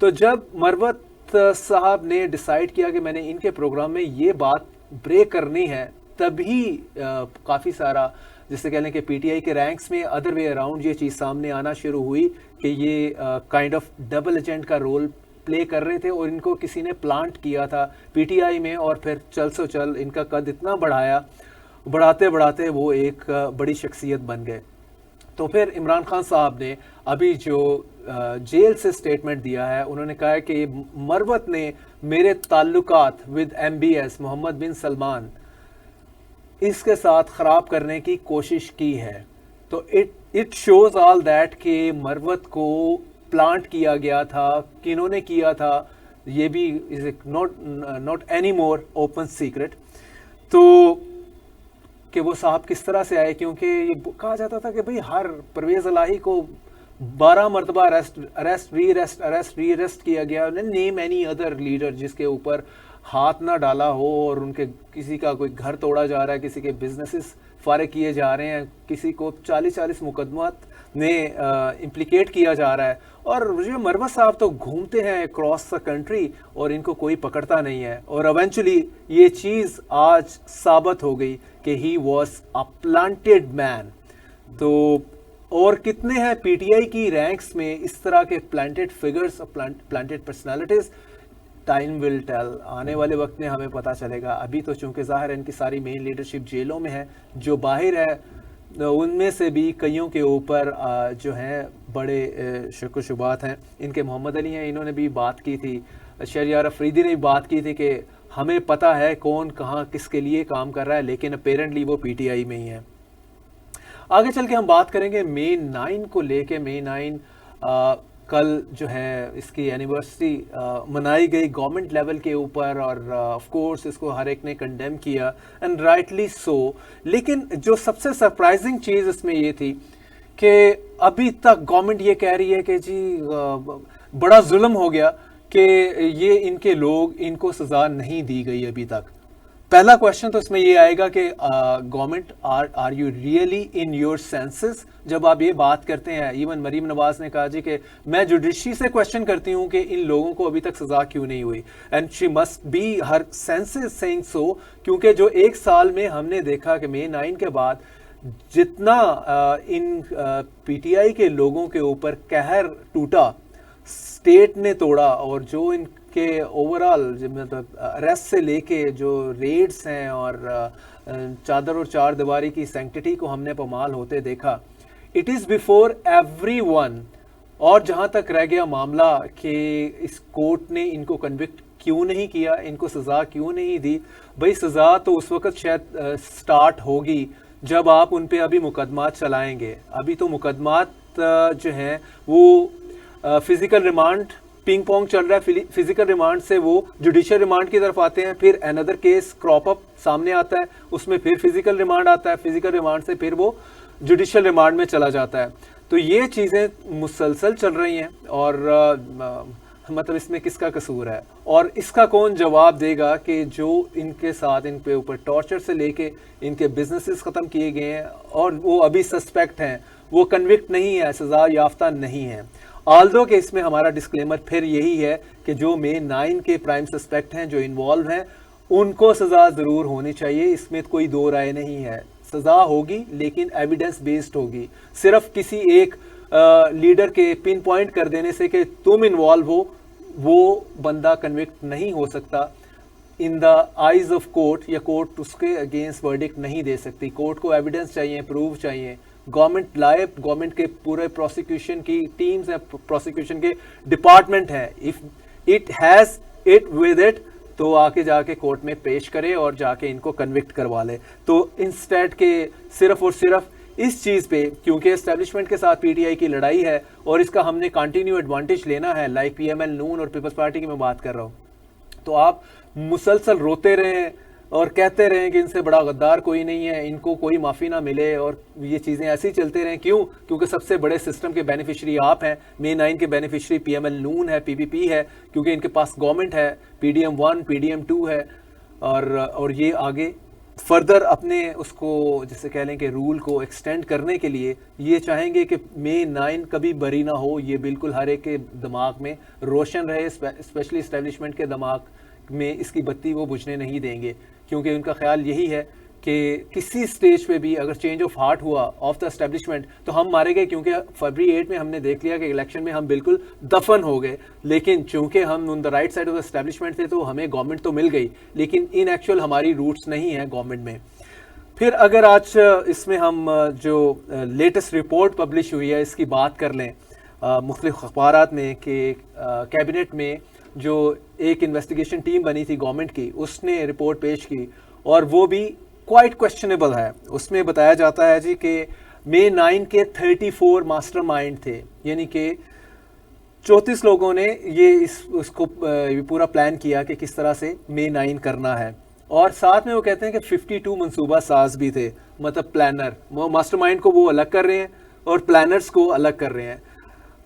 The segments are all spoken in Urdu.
تو جب مروت صاحب نے ڈیسائیڈ کیا کہ میں نے ان کے پروگرام میں یہ بات بریک کرنی ہے, تبھی کافی سارا جسے کہہ لیں کہ پی ٹی آئی کے رینکس میں ادر وے اراؤنڈ یہ چیز سامنے آنا شروع ہوئی کہ یہ کائنڈ آف ڈبل ایجنٹ کا رول پلے کر رہے تھے, اور ان کو کسی نے پلانٹ کیا تھا پی ٹی آئی میں, اور پھر چل سو چل ان کا قد اتنا بڑھایا, بڑھاتے بڑھاتے وہ ایک بڑی شخصیت بن گئے. تو پھر عمران خان صاحب نے ابھی جو جیل سے سٹیٹمنٹ دیا ہے, انہوں نے کہا ہے کہ مروت نے میرے تعلقات ود ایم بی ایس محمد بن سلمان اس کے ساتھ خراب کرنے کی کوشش کی ہے. تو اٹ شوز آل دیٹ کہ مروت کو پلانٹ کیا گیا تھا, کنہوں نے کیا تھا, یہ بھی not any more open secret. تو کہ وہ صاحب کس طرح سے آئے, کیونکہ یہ کہا جاتا تھا کہ بھئی ہر پرویز الہی کو 12 مرتبہ ری ریسٹ کیا گیا, نیم اینی ادر لیڈر جس کے اوپر ہاتھ نہ ڈالا ہو, اور ان کے کسی کا کوئی گھر توڑا جا رہا ہے, کسی کے بزنسز فارغ کیے جا رہے ہیں, کسی کو 40 مقدمات میں امپلیکیٹ کیا جا رہا ہے. اور یہ مروت صاحب تو گھومتے ہیں اکراس دا کنٹری اور ان کو کوئی پکڑتا نہیں ہے, اور ایونچولی یہ چیز آج ثابت ہو گئی کہ ہی واز اے پلانٹڈ مین. تو اور کتنے ہیں پی ٹی آئی کی رینکس میں اس طرح کے پلانٹڈ فگرز اور planted personalities, time will tell, آنے والے وقت میں ہمیں پتہ چلے گا. ابھی تو چونکہ ظاہر ہے ان کی ساری مین لیڈرشپ جیلوں میں ہے, جو باہر ہے ان میں سے بھی کئیوں کے اوپر جو ہیں بڑے شک و شبہات ہیں. ان کے محمد علی ہیں, انہوں نے بھی بات کی تھی, شہریار افریدی نے بھی بات کی تھی کہ ہمیں پتہ ہے کون کہاں کس کے لیے کام کر رہا ہے, لیکن اپیرنٹلی وہ پی ٹی آئی میں ہی ہیں. آگے چل کے ہم بات کریں گے مئی 9 کو لے کے. مئی 9 کل جو ہے اس کی اینیورسری منائی گئی گورنمنٹ لیول کے اوپر, اور آف کورس اس کو ہر ایک نے کنڈیم کیا, اینڈ رائٹلی سو. لیکن جو سب سے سرپرائزنگ چیز اس میں یہ تھی کہ ابھی تک گورنمنٹ یہ کہہ رہی ہے کہ جی بڑا ظلم ہو گیا کہ یہ ان کے لوگ, ان کو سزا نہیں دی گئی ابھی تک. پہلا کوشچن تو اس میں یہ آئے گا کہ government are you really in your senses جب آپ یہ بات کرتے ہیں. ایون مریم نواز نے کہا جی کہ میں جوڈیشری سے کوشچن کرتی ہوں کہ ان لوگوں کو ابھی تک سزا کیوں نہیں ہوئی, and she must be her senses seeing so, کیونکہ جو ایک سال میں ہم نے دیکھا کہ مئی 9 کے بعد جتنا ان پی ٹی آئی کے لوگوں کے اوپر قہر ٹوٹا, اسٹیٹ نے توڑا, اور جو ان کہ اوور آل مطلب اریسٹ سے لے کے جو ریڈز ہیں اور چادر اور چار دیواری کی سینکٹیٹی کو ہم نے پامال ہوتے دیکھا. It is before every one. اور جہاں تک رہ گیا معاملہ کہ اس کورٹ نے ان کو کنوکٹ کیوں نہیں کیا, ان کو سزا کیوں نہیں دی, بھئی سزا تو اس وقت شاید سٹارٹ ہوگی جب آپ ان پہ ابھی مقدمات چلائیں گے. ابھی تو مقدمات جو ہیں وہ فزیکل ریمانڈ پنگ پونگ چل رہا ہے, فزیکل ریمانڈ سے وہ جوڈیشل ریمانڈ کی طرف آتے ہیں, پھر اندر کیس کراپ اپ سامنے آتا ہے, اس میں پھر فزیکل ریمانڈ آتا ہے, فزیکل ریمانڈ سے پھر وہ جوڈیشل ریمانڈ میں چلا جاتا ہے. تو یہ چیزیں مسلسل چل رہی ہیں, اور مطلب اس میں کس کا قصور ہے, اور اس کا کون جواب دے گا کہ جو ان کے ساتھ ان پہ اوپر ٹارچر سے لے کے ان کے بزنسز ختم کیے گئے ہیں, اور وہ ابھی سسپیکٹ ہیں, وہ کنوکٹ نہیں ہے, سزا یافتہ نہیں ہے. آلدو کہ اس میں ہمارا ڈسکلیمر پھر یہی ہے کہ جو مئی 9 کے پرائم سسپیکٹ ہیں, جو انوالو ہیں, ان کو سزا ضرور ہونی چاہیے, اس میں کوئی دو رائے نہیں ہے. سزا ہوگی لیکن ایویڈنس بیسڈ ہوگی. صرف کسی ایک لیڈر کے پن پوائنٹ کر دینے سے کہ تم انوالو ہو, وہ بندہ کنوکٹ نہیں ہو سکتا ان دا آئیز آف کورٹ, یا کورٹ اس کے اگینسٹ ورڈکٹ نہیں دے سکتی. کورٹ کو ایویڈنس چاہیے, پروف چاہیے. گورنمنٹ لائے, گورنمنٹ کے پورے پروسیکیوشن کی ٹیمز ہیں, پروسیکیوشن کے ڈپارٹمنٹ ہیں, if it has it with it تو آ کے جا کے کورٹ میں پیش کرے اور جا کے ان کو کنوکٹ کروا لے. تو انسٹیٹ کے صرف اور صرف اس چیز پہ, کیونکہ اسٹیبلشمنٹ کے ساتھ پی ٹی آئی کی لڑائی ہے اور اس کا ہم نے کنٹینیو ایڈوانٹیج لینا ہے, لائک پی ایم ایل نون اور پیپلز پارٹی کی میں بات کر رہا ہوں, تو آپ مسلسل روتے رہیں اور کہتے رہیں کہ ان سے بڑا غدار کوئی نہیں ہے, ان کو کوئی معافی نہ ملے, اور یہ چیزیں ایسی چلتے رہیں. کیوں؟ کیونکہ سب سے بڑے سسٹم کے بینیفیشری آپ ہیں. مئی 9 کے بینیفیشری پی ایم ایل نون ہے, پی پی پی ہے, کیونکہ ان کے پاس گورنمنٹ ہے, P D M 1 P D M 2 ہے, اور یہ آگے فردر اپنے اس کو جیسے کہہ لیں کہ رول کو ایکسٹینڈ کرنے کے لیے یہ چاہیں گے کہ مئی 9 کبھی بری نہ ہو. یہ بالکل ہر ایک کے دماغ میں روشن رہے, اسپیشلی اسٹیبلشمنٹ کے دماغ میں اس کی بتی وہ بجھنے نہیں دیں گے, کیونکہ ان کا خیال یہی ہے کہ کسی سٹیج پہ بھی اگر چینج آف ہارٹ ہوا آف دا اسٹیبلشمنٹ تو ہم مارے گئے, کیونکہ فروری 8 میں ہم نے دیکھ لیا کہ الیکشن میں ہم بالکل دفن ہو گئے. لیکن چونکہ ہم on the right side of the establishment تھے تو ہمیں گورنمنٹ تو مل گئی, لیکن ان ایکچوئل ہماری روٹس نہیں ہیں گورنمنٹ میں. پھر اگر آج اس میں ہم جو لیٹسٹ رپورٹ پبلش ہوئی ہے اس کی بات کر لیں مختلف اخبارات میں, کہ کیبنٹ میں جو ایک انویسٹیگیشن ٹیم بنی تھی گورنمنٹ کی, اس نے رپورٹ پیش کی اور وہ بھی کوائٹ کویسچنیبل ہے. اس میں بتایا جاتا ہے جی کہ مئی 9 کے 34 ماسٹر مائنڈ تھے, یعنی کہ 34 لوگوں نے یہ اس کو پورا پلان کیا کہ کس طرح سے مئی 9 کرنا ہے. اور ساتھ میں وہ کہتے ہیں کہ 52 منصوبہ ساز بھی تھے, مطلب پلانر. ماسٹر مائنڈ کو وہ الگ کر رہے ہیں اور پلانرز کو الگ کر رہے ہیں.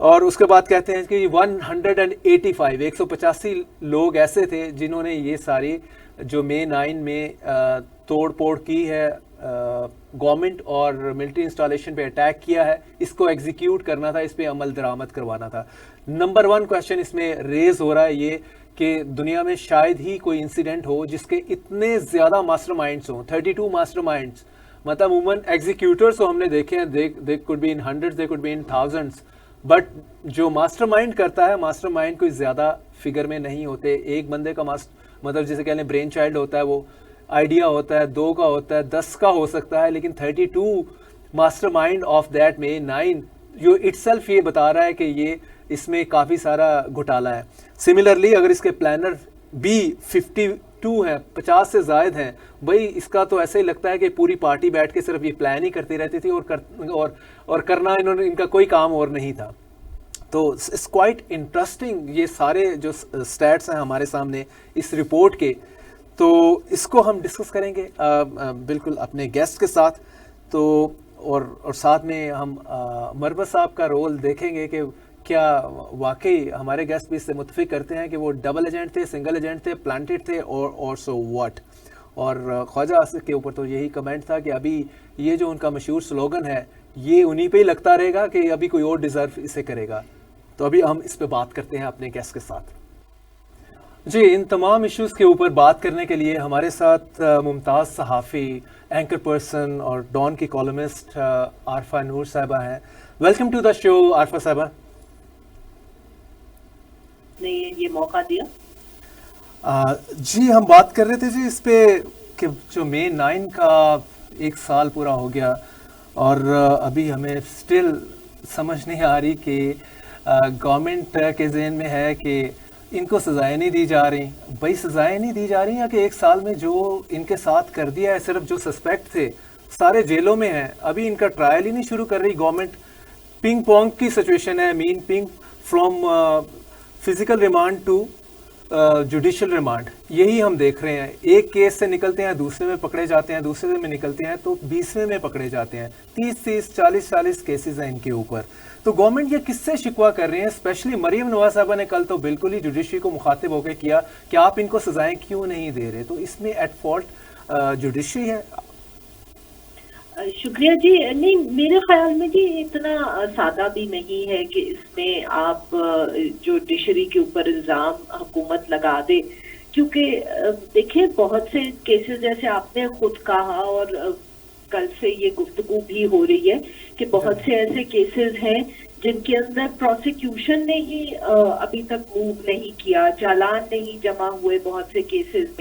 اور اس کے بعد کہتے ہیں کہ 185 لوگ ایسے تھے جنہوں نے یہ ساری جو مئی 9 میں توڑ پھوڑ کی ہے گورنمنٹ اور ملٹری انسٹالیشن پہ اٹیک کیا ہے, اس کو ایگزیکیوٹ کرنا تھا, اس پہ عمل درآمد کروانا تھا. نمبر 1 کویشچن اس میں ریز ہو رہا ہے یہ کہ دنیا میں شاید ہی کوئی انسیڈنٹ ہو جس کے اتنے زیادہ ماسٹر مائنڈس ہوں, 32 ماسٹر مائنڈس. مطلب عموماً ایگزیکیوٹرز تو ہم نے دیکھے ہیں, they could be in hundreds, they could be in thousands, but جو ماسٹر مائنڈ کرتا ہے, ماسٹر مائنڈ کوئی زیادہ فگر میں نہیں ہوتے. ایک بندے کا مطلب جسے کہہ لیں برین چائلڈ ہوتا ہے, وہ آئیڈیا ہوتا ہے, 2 کا ہوتا ہے, 10 کا ہو سکتا ہے, لیکن 32 ماسٹر مائنڈ آف دیٹ مئی 9 جو اٹ سیلف یہ بتا رہا ہے کہ یہ اس میں کافی سارا گھوٹالا ہے. سملرلی اگر اس کے پلانر بھی 52 ہیں, 50 سے زائد ہیں, بھائی اس کا تو ایسے ہی لگتا ہے کہ پوری پارٹی بیٹھ کے صرف یہ پلان ہی کرتی رہتی تھی اور کرنا ان کا کوئی کام اور نہیں تھا. تو اٹس کوائٹ انٹرسٹنگ یہ سارے جو سٹیٹس ہیں ہمارے سامنے اس رپورٹ کے. تو اس کو ہم ڈسکس کریں گے بالکل اپنے گیسٹ کے ساتھ. تو اور ساتھ میں ہم مربت صاحب کا رول دیکھیں گے کہ کیا واقعی ہمارے گیسٹ بھی اس سے متفق کرتے ہیں کہ وہ ڈبل ایجنٹ تھے, سنگل ایجنٹ تھے, پلانٹڈ تھے اور سو واٹ. اور خواجہ آصف کے اوپر تو یہی کمنٹ تھا کہ ابھی یہ جو ان کا مشہور سلوگن ہے یہ انہی پہ ہی لگتا رہے گا کہ ابھی کوئی اور ڈیزرو اسے کرے گا. تو ابھی ہم اس پہ بات کرتے ہیں اپنے گیسٹ کے ساتھ. جی, ان تمام ایشوز کے اوپر بات کرنے کے لیے ہمارے ساتھ ممتاز صحافی, اینکر پرسن اور ڈان کی کالمسٹ عارفہ نور صاحبہ ہیں. ویلکم ٹو دا شو عارفہ صاحبہ. نے یہ موقع دیا. جی, ہم بات کر رہے تھے جی اس پہ کہ جو مئی 9 کا 1 سال پورا ہو گیا اور ابھی ہمیں سٹل سمجھ نہیں آ رہی کہ گورنمنٹ کے ذہن میں ہے کہ ان کو سزائیں نہیں دی جا رہی. بھائی سزائیں نہیں دی جا رہی ہیں کہ 1 سال میں جو ان کے ساتھ کر دیا ہے, صرف جو سسپیکٹ تھے سارے جیلوں میں ہیں, ابھی ان کا ٹرائل ہی نہیں شروع کر رہی گورنمنٹ. پنگ پونگ کی سچویشن ہے, مین ping from physical remand to judicial remand, یہی ہم دیکھ رہے ہیں. ایک کیس سے نکلتے ہیں دوسرے میں پکڑے جاتے ہیں, دوسرے میں نکلتے ہیں تو 20ویں میں پکڑے جاتے ہیں. 30 40 کیسز ہیں ان کے اوپر. تو گورنمنٹ یہ کس سے شکوہ کر رہے ہیں؟ اسپیشلی مریم نواز صاحبہ نے کل تو بالکل ہی جوڈیشری کو مخاطب ہو کے کیا کہ آپ ان کو سزائیں کیوں نہیں دے رہے. تو اس میں ایٹ فالٹ جوڈیشری ہے. شکریہ جی. نہیں, میرے خیال میں جی اتنا سادہ بھی نہیں ہے کہ اس میں آپ جوڈیشری کے اوپر الزام حکومت لگا دے, کیونکہ دیکھیں بہت سے کیسز جیسے آپ نے خود کہا اور کل سے یہ گفتگو بھی ہو رہی ہے کہ بہت سے ایسے کیسز ہیں جن کے اندر پروسیکیوشن نے ہی ابھی تک موو نہیں کیا, چالان نہیں جمع ہوئے. بہت سے کیسز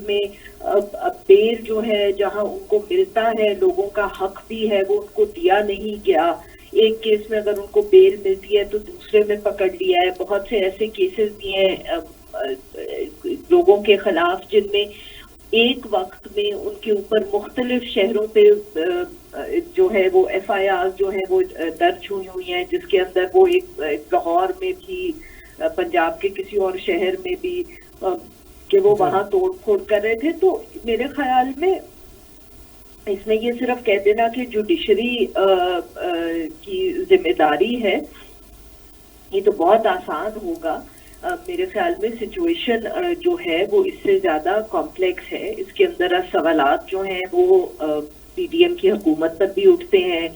میں بیل جو ہے جہاں ان کو ملتا ہے, لوگوں کا حق بھی ہے, وہ ان کو دیا نہیں گیا. ایک کیس میں اگر ان کو بیل ملتی ہے تو دوسرے میں پکڑ لیا ہے. بہت سے ایسے کیسز بھی ہیں لوگوں کے خلاف جن میں ایک وقت میں ان کے اوپر مختلف شہروں پہ جو ہے وہ ایف آئی آر جو ہے وہ درج ہوئی ہیں, جس کے اندر وہ ایک لاہور میں بھی, پنجاب کے کسی اور شہر میں بھی, کہ وہ وہاں توڑ پھوڑ کر رہے تھے. تو میرے خیال میں اس میں یہ صرف کہہ دینا کہ جوڈیشری کی ذمہ داری ہے یہ تو بہت آسان ہوگا. میرے خیال میں سچویشن جو ہے وہ اس سے زیادہ کمپلیکس ہے. اس کے اندر سوالات جو ہیں وہ پی ڈی ایم کی حکومت پر بھی اٹھتے ہیں,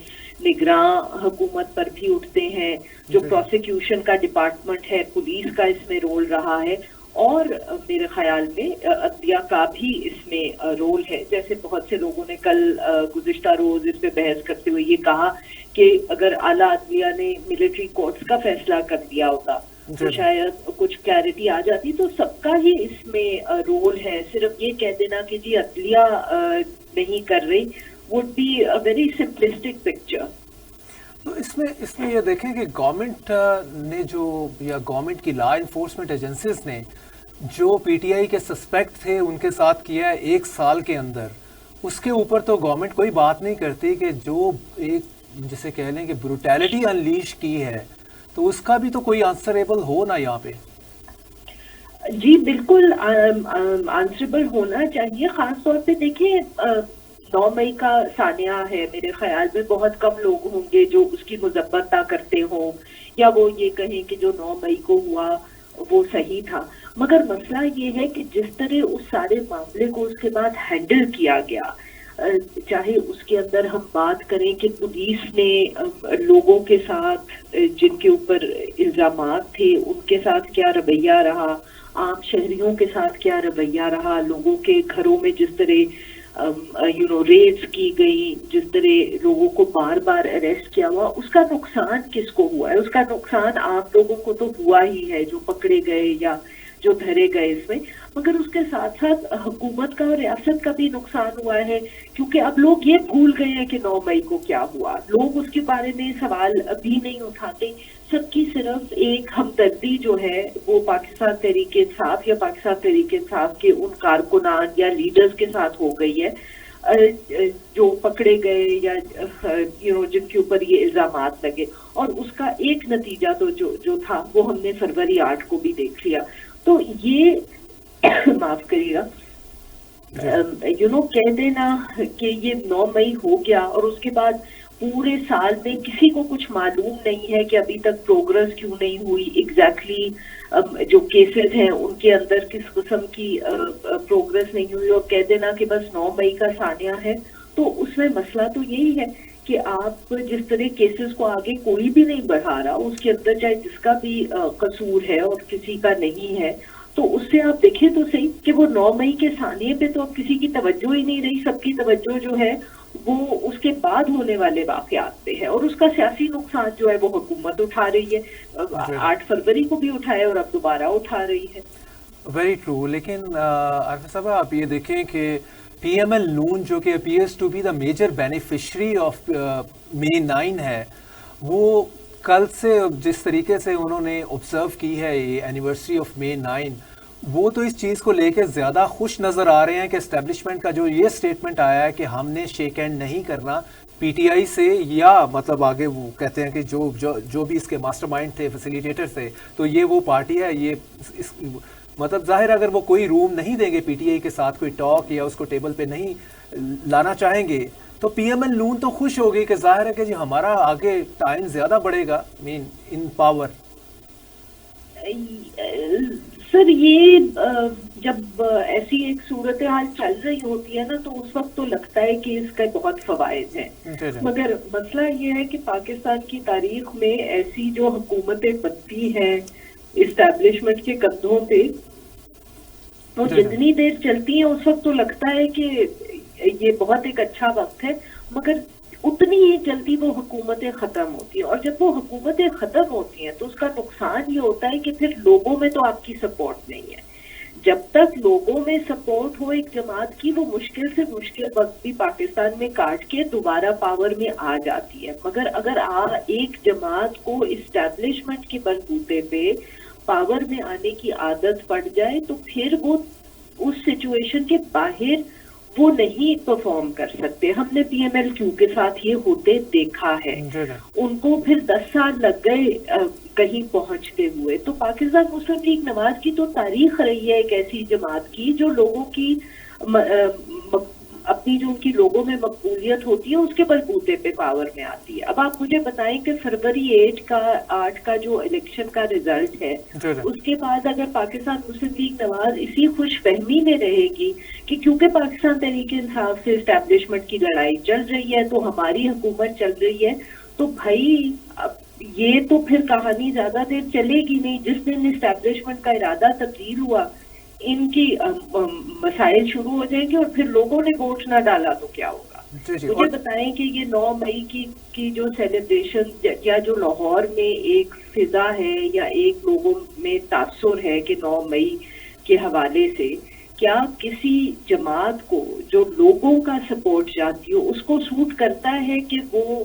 نگراں حکومت پر بھی اٹھتے ہیں, جو پروسیکیوشن کا ڈپارٹمنٹ ہے, پولیس کا اس میں رول رہا ہے, اور میرے خیال میں عدلیہ کا بھی اس میں رول ہے. جیسے بہت سے لوگوں نے کل گزشتہ روز اس پہ بحث کرتے ہوئے یہ کہا کہ اگر اعلیٰ عدلیہ نے ملٹری کورٹس کا فیصلہ کر دیا ہوتا تو شاید کچھ کلیئرٹی آ جاتی. تو سب کا ہی اس میں رول ہے. صرف یہ کہہ دینا کہ جی عدلیہ نہیں کر رہی would be a very simplistic picture. تو اس میں یہ دیکھیں کہ گورنمنٹ نے جو یا گورنمنٹ کی لا انفورسمنٹ ایجنسیز نے جو پی ٹی آئی کے سسپیکٹ تھے ان کے ساتھ کیا ہے 1 سال کے اندر, اس کے اوپر تو گورنمنٹ کوئی بات نہیں کرتی کہ جو ایک جسے کہہ لیں کہ بروٹیلٹی انلیش کی ہے تو اس کا بھی تو کوئی آنسریبل ہو نا یہاں پہ. جی بالکل آنسریبل ہونا چاہیے. خاص طور پہ دیکھیں 9 مئی کا سانحہ ہے, میرے خیال میں بہت کم لوگ ہوں گے جو اس کی مذمت نہ کرتے ہوں یا وہ یہ کہیں کہ جو 9 مئی کو ہوا وہ صحیح تھا. مگر مسئلہ یہ ہے کہ جس طرح اس سارے معاملے کو اس کے بعد ہینڈل کیا گیا, چاہے اس کے اندر ہم بات کریں کہ پولیس نے لوگوں کے ساتھ جن کے اوپر الزامات تھے ان کے ساتھ کیا رویہ رہا, عام شہریوں کے ساتھ کیا رویہ رہا, لوگوں کے گھروں میں جس طرح ریڈز کی گئی, جس طرح لوگوں کو بار بار اریسٹ کیا ہوا, اس کا نقصان کس کو ہوا ہے؟ اس کا نقصان عام لوگوں کو تو ہوا ہی ہے جو پکڑے گئے یا جو دھرے گئے اس میں, مگر اس کے ساتھ ساتھ حکومت کا اور ریاست کا بھی نقصان ہوا ہے, کیونکہ اب لوگ یہ بھول گئے ہیں کہ 9 مئی کو کیا ہوا. لوگ اس کے بارے میں سوال ابھی نہیں اٹھاتے. سب کی صرف ایک ہمدردی جو ہے وہ پاکستان تحریک انصاف یا پاکستان تحریک انصاف کے ان کارکنان یا لیڈرز کے ساتھ ہو گئی ہے جو پکڑے گئے یا جن کے اوپر یہ الزامات لگے. اور اس کا ایک نتیجہ تو جو تھا وہ ہم نے فروری 8 کو بھی دیکھ لیا. تو یہ معاف کریے گا کہہ دینا کہ یہ 9 مئی ہو گیا اور اس کے بعد پورے سال میں کسی کو کچھ معلوم نہیں ہے کہ ابھی تک پروگرس کیوں نہیں ہوئی, ایگزیکٹلی جو کیسز ہیں ان کے اندر کس قسم کی پروگرس نہیں ہوئی, اور کہہ دینا کہ بس 9 مئی کا سانحہ ہے. تو اس میں مسئلہ تو یہی ہے کہ آپ جس طرح کیسز کو آگے کوئی بھی نہیں بڑھا رہا, اس کے اندر چاہے جس کا بھی قصور ہے اور کسی کا نہیں ہے, تو اس سے آپ دیکھیں تو صحیح کہ وہ 9 مئی کے سانحے پہ تو اب کسی کی توجہ ہی نہیں رہی. سب کی توجہ جو ہے وہ اس کے بعد ہونے والے واقعات پہ ہے, اور اس کا سیاسی نقصان جو ہے وہ حکومت اٹھا رہی ہے. 8 فروری کو بھی اٹھایا اور اب دوبارہ اٹھا رہی ہے. Very true. لیکن عارفہ صاحب آپ یہ دیکھیں کہ پی ایم ایل نون جو کہ appears to be the major beneficiary of May 9 ہے, وہ کل سے جس طریقے سے انہوں نے آبزرو کی ہے یہ اینیورسری آف مئی 9, وہ تو اس چیز کو لے کے زیادہ خوش نظر آ رہے ہیں کہ اسٹیبلشمنٹ کا جو یہ سٹیٹمنٹ آیا ہے کہ ہم نے شیک ہینڈ نہیں کرنا پی ٹی آئی سے, یا مطلب آگے وہ کہتے ہیں کہ جو بھی اس کے ماسٹر مائنڈ تھے, فیسیلیٹیٹر تھے, تو یہ وہ پارٹی ہے. یہ مطلب ظاہر اگر وہ کوئی روم نہیں دیں گے پی ٹی آئی کے ساتھ, کوئی ٹاک یا اس کو ٹیبل پہ نہیں لانا چاہیں گے, تو پی ایم ایل نون تو خوش ہوگی کہ ظاہر ہے کہ جی ہمارا آگے ٹائم زیادہ بڑھے گا ان پاور. سر یہ جب ایسی ایک صورتحال چل رہی ہوتی ہے نا تو اس وقت تو لگتا ہے کہ اس کا بہت فوائد ہیں, مگر مسئلہ یہ ہے کہ پاکستان کی تاریخ میں ایسی جو حکومتیں بنتی ہیں اسٹیبلشمنٹ کے کندھوں پہ, وہ جتنی دیر چلتی ہیں اس وقت تو لگتا ہے کہ یہ بہت ایک اچھا وقت ہے, مگر اتنی ہی جلدی وہ حکومتیں ختم ہوتی ہیں. اور جب وہ حکومتیں ختم ہوتی ہیں تو اس کا نقصان یہ ہوتا ہے کہ پھر لوگوں میں تو آپ کی سپورٹ نہیں ہے. جب تک لوگوں میں سپورٹ ہو ایک جماعت کی, وہ مشکل سے مشکل وقت بھی پاکستان میں کاٹ کے دوبارہ پاور میں آ جاتی ہے. مگر اگر ایک جماعت کو اسٹیبلشمنٹ کے بلبوتے پہ پاور میں آنے کی عادت پڑ جائے تو پھر وہ اس سچویشن کے باہر وہ نہیں پرفارم کر سکتے. ہم نے پی ایم ایل کیو کے ساتھ یہ ہوتے دیکھا ہے, ان کو پھر 10 سال لگ گئے کہیں پہنچتے ہوئے. تو پاکستان مسلم لیگ نواز کی تو تاریخ رہی ہے ایک ایسی جماعت کی جو لوگوں کی اپنی جو ان کی لوگوں میں مقبولیت ہوتی ہے اس کے بلبوتے پہ پاور میں آتی ہے. اب آپ مجھے بتائیں کہ فروری 8 کا جو الیکشن کا رزلٹ ہے اس کے بعد اگر پاکستان مسلم لیگ نواز اسی خوش فہمی میں رہے گی کہ کیونکہ پاکستان تحریک انصاف سے اسٹیبلشمنٹ کی لڑائی چل رہی ہے تو ہماری حکومت چل رہی ہے, تو بھائی یہ تو پھر کہانی زیادہ دیر چلے گی نہیں. جس دن اسٹیبلشمنٹ کا ارادہ تبدیل ہوا ان کی مسائل شروع ہو جائیں گے, اور پھر لوگوں نے ووٹ نہ ڈالا تو کیا ہوگا. مجھے بتائیں کہ یہ 9 مئی کی جو سیلیبریشن یا جو لاہور میں ایک فضا ہے یا ایک لوگوں میں تاثر ہے کہ 9 مئی کے حوالے سے, کیا کسی جماعت کو جو لوگوں کا سپورٹ چاہتی ہو اس کو سوٹ کرتا ہے کہ وہ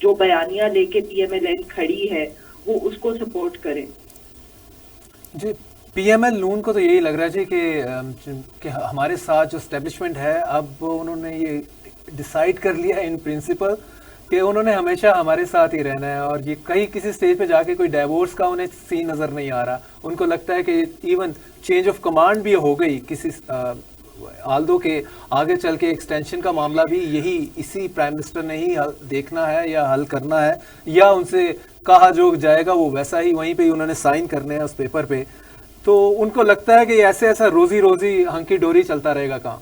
جو بیانیہ لے کے پی ایم ایل این کھڑی ہے وہ اس کو سپورٹ کرے؟ جی, پی ایم ایل نون کو تو یہی لگ رہا ہے جی کہ ہمارے ساتھ جو اسٹیبلشمنٹ ہے اب انہوں نے یہ ڈیسائیڈ کر لیا ان پرنسپل کہ انہوں نے ہمیشہ ہمارے ساتھ ہی رہنا ہے, اور یہ کہیں کسی سٹیج پہ جا کے کوئی ڈائیورس کا انہیں سین نظر نہیں آ رہا. ان کو لگتا ہے کہ ایون چینج آف کمانڈ بھی ہو گئی کسی آلدو کے آگے چل کے ایکسٹینشن کا معاملہ بھی اسی پرائم منسٹر نے ہی دیکھنا ہے یا حل کرنا ہے, یا ان سے کہا جو جائے گا وہ ویسا ہی وہیں پہ انہوں نے سائن کرنے ہیں اس پیپر پہ. تو ان کو لگتا ہے کہ ایسا روزی ہنکی ڈوری چلتا رہے گا کام.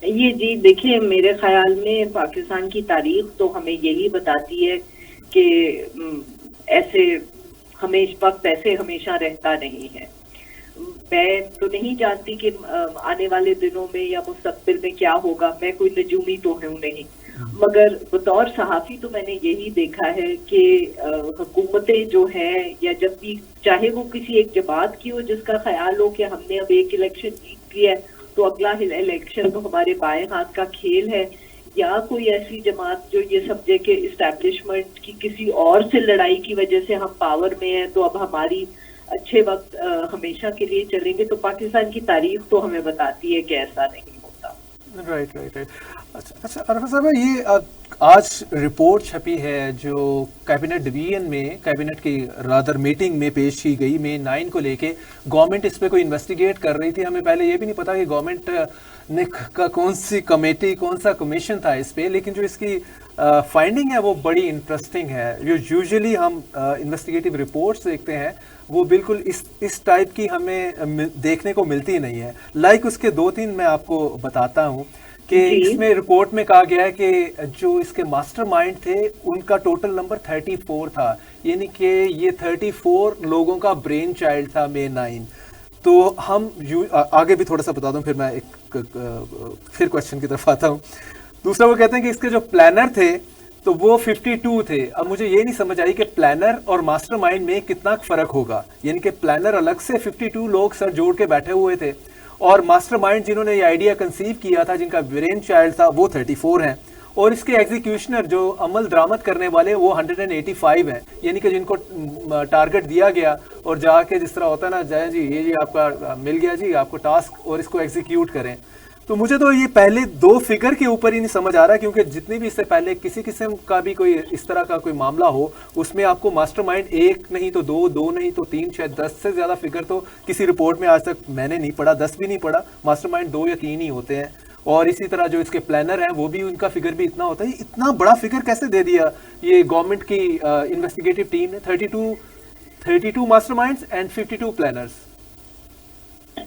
یہ جی دیکھیں, میرے خیال میں پاکستان کی تاریخ تو ہمیں یہی بتاتی ہے کہ ایسے وقت ایسے ہمیشہ رہتا نہیں ہے. میں تو نہیں جانتی کہ آنے والے دنوں میں یا مستقبل میں کیا ہوگا, میں کوئی نجومی تو ہوں نہیں, مگر بطور صحافی تو میں نے یہی دیکھا ہے کہ حکومتیں جو ہیں یا جب بھی چاہے وہ کسی ایک جماعت کی ہو جس کا خیال ہو کہ ہم نے اب ایک الیکشن جیت لیا ہے تو اگلا الیکشن تو ہمارے بائیں ہاتھ کا کھیل ہے, یا کوئی ایسی جماعت جو یہ سمجھے کہ اسٹیبلشمنٹ کی کسی اور سے لڑائی کی وجہ سے ہم پاور میں ہیں تو اب ہماری اچھے وقت ہمیشہ کے لیے چلیں گے, تو پاکستان کی تاریخ تو ہمیں بتاتی ہے کہ ایسا نہیں ہوتا. رائٹ. اچھا عرفہ صاحب, یہ آج رپورٹ چھپی ہے جو کیبنٹ ڈویژن میں کیبنٹ کی رادر میٹنگ میں پیش کی گئی مئی 9 کو لے کے. گورنمنٹ اس پہ کوئی انویسٹیگیٹ کر رہی تھی. ہمیں پہلے یہ بھی نہیں پتا کہ گورنمنٹ نے کا کون سی کمیٹی کون سا کمیشن تھا اس پہ, لیکن جو اس کی فائنڈنگ ہے وہ بڑی انٹرسٹنگ ہے. جو یوزلی ہم انویسٹیگیٹو رپورٹس دیکھتے ہیں وہ بالکل اس ٹائپ کی ہمیں دیکھنے کو ملتی نہیں ہے. لائک اس کے 2-3 میں آپ کو بتاتا ہوں کہ اس میں رپورٹ میں کہا گیا ہے کہ جو اس کے ماسٹر مائنڈ تھے ان کا ٹوٹل نمبر 34 تھا, یعنی کہ یہ 34 لوگوں کا برین چائلڈ تھا مئی 9. تو ہم آگے بھی تھوڑا سا بتا دوں, پھر میں ایک پھر کوشچن کی طرف آتا ہوں. دوسرا وہ کہتے ہیں کہ اس کے جو پلانر تھے تو وہ 52 تھے. اب مجھے یہ نہیں سمجھ آئی کہ پلانر اور ماسٹر مائنڈ میں کتنا فرق ہوگا, یعنی کہ پلانر الگ سے 52 لوگ سر جوڑ کے بیٹھے ہوئے تھے, اور ماسٹر مائنڈ جنہوں نے یہ آئیڈیا کنسیو کیا تھا جن کا برین چائلڈ تھا وہ 34 ہیں, اور اس کے ایگزیکیوشنر جو عمل درآمد کرنے والے وہ 185 ہیں, یعنی کہ جن کو ٹارگٹ دیا گیا اور جا کے جس طرح ہوتا ہے نا, جائیں جی یہ آپ کا مل گیا جی آپ کو ٹاسک اور اس کو ایگزیکیوٹ کریں. تو مجھے تو یہ پہلے 2 فگر کے اوپر ہی نہیں سمجھ آ رہا, کیونکہ جتنی بھی اس سے پہلے کسی قسم کا بھی کوئی اس طرح کا کوئی معاملہ ہو اس میں آپ کو ماسٹر مائنڈ 1 نہیں تو 2 نہیں تو 3 شاید 10 سے زیادہ فگر تو کسی رپورٹ میں آج تک میں نے نہیں پڑھا, 10 بھی نہیں پڑھا. ماسٹر مائنڈ 2 یا 3 ہی ہوتے ہیں, اور اسی طرح جو اس کے پلانر ہیں وہ بھی ان کا فگر بھی اتنا ہوتا ہے. اتنا بڑا فگر کیسے دے دیا یہ گورنمنٹ کی انویسٹیگیٹو ٹیم نے, 32 ماسٹر مائنڈز اینڈ 52 پلانرز.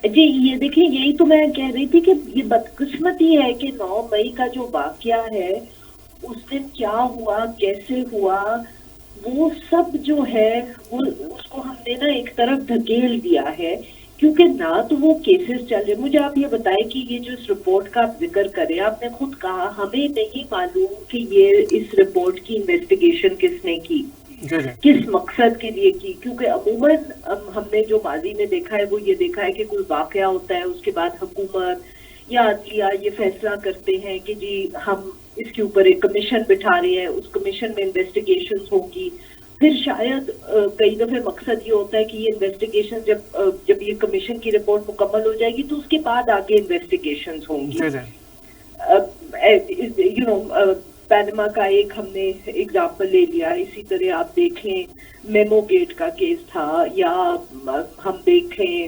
جی یہ دیکھیں, یہی تو میں کہہ رہی تھی کہ یہ بدقسمتی ہے کہ 9 مئی کا جو واقعہ ہے اس دن کیا ہوا کیسے ہوا وہ سب جو ہے وہ اس کو ہم نے نا ایک طرف دھکیل دیا ہے, کیونکہ نہ تو وہ کیسز چل رہے. مجھے آپ یہ بتائیں کہ یہ جو اس رپورٹ کا آپ ذکر کریں, آپ نے خود کہا ہمیں نہیں معلوم کہ یہ اس رپورٹ کی انویسٹیگیشن کس نے کی, کس مقصد کے لیے کی, کیونکہ عموماً ہم نے جو ماضی میں دیکھا ہے وہ یہ دیکھا ہے کہ کوئی واقعہ ہوتا ہے اس کے بعد حکومت یا عدلیہ یہ فیصلہ کرتے ہیں کہ جی ہم اس کے اوپر ایک کمیشن بٹھا رہے ہیں, اس کمیشن میں انویسٹیگیشنز ہوگی. پھر شاید کئی دفعہ مقصد یہ ہوتا ہے کہ یہ انویسٹیگیشن جب یہ کمیشن کی رپورٹ مکمل ہو جائے گی تو اس کے بعد آگے انویسٹیگیشنز ہوں گی. پینما کا ایک ہم نے ایگزامپل لے لیا, اسی طرح آپ دیکھیں میمو گیٹ کا کیس تھا, یا ہم دیکھیں